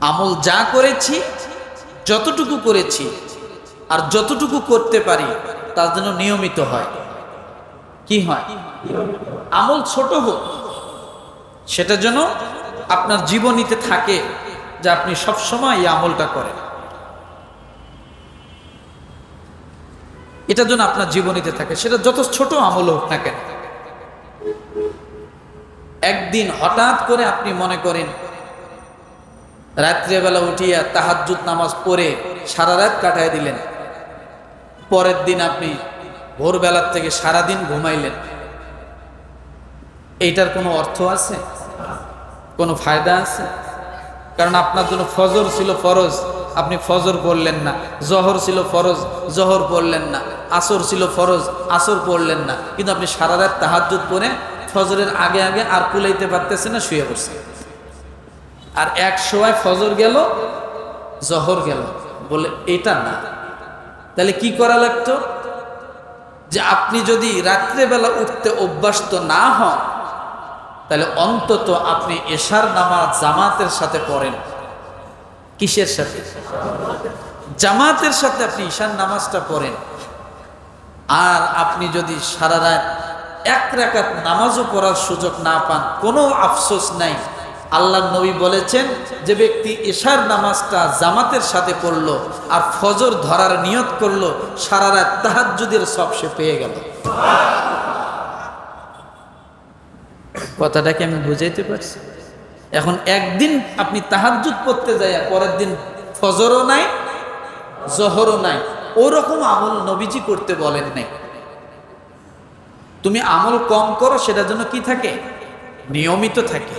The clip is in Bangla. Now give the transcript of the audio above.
আমল যা করেছি, যতটুকু করেছি আর যতটুকু করতে পারি তার জন্য নিয়মিত হয়। কি হয়? আমল ছোট হোক, সেটা যেন আপনার জীবনীতে থাকে যে আপনি সবসময় এই আমলটা করেন। এটা যেন আপনার জীবনীতে থাকে, সেটা যত ছোট আমল হোক না কেন। একদিন হঠাৎ করে আপনি মনে করেন রাত্রেবেলা উঠিয়া তাহাজ্জুদ নামাজ পড়ে সারা রাত কাটায় দিলেন, পরের দিন আপনি ভোরবেলার থেকে সারাদিন ঘুমাইলেন, এইটার কোনো অর্থ আছে? কোনো ফায়দা আছে? কারণ আপনার জন্য ফজর ছিল ফরজ, আপনি ফজর পড়লেন না। জহর ছিল ফরজ, জহর পড়লেন না। আসর ছিল ফরজ, আসর পড়লেন না। কিন্তু আপনি সারা রাত তাহাজ্জুদ পড়ে ফজরের আগে আগে আর কুলাইতে পারতেছেন না, শুয়ে পড়ছেন। আর এক সময় ফজর গেল, জহর গেল, বলে এটা না। তাহলে কি করা লাগতো? যে আপনি যদি রাত্রেবেলা উঠতে অভ্যস্ত না হন, তাহলে অন্তত আপনি এশার নামাজ জামাতের সাথে পড়েন। কিসের সাথে? জামাতের সাথে আপনি ঈশার নামাজটা পড়েন। আর আপনি যদি সারা রাত এক রাকাত নামাজও পড়ার সুযোগ না পান, কোনো আফসোস নাই। আল্লাহর নবী বলেছেন, যে ব্যক্তি এশার নামাজটা জামাতের সাথে পড়লো আর ফজর ধরার নিয়ত করলো, সারা রাত তাহাজ্জুদের সব সে পেয়ে গেল। কথাটাকে আমি বুঝাইতে পারছি? এখন একদিন আপনি তাহাজ্জুদ পড়তে যায়, পরের দিন ফজরও নাই, জহরও নাই, ওরকম আমল নবীজি করতে বলেন নাই। তুমি আমল কম করো, সেটার জন্য কি থাকে? নিয়মিত থাকে।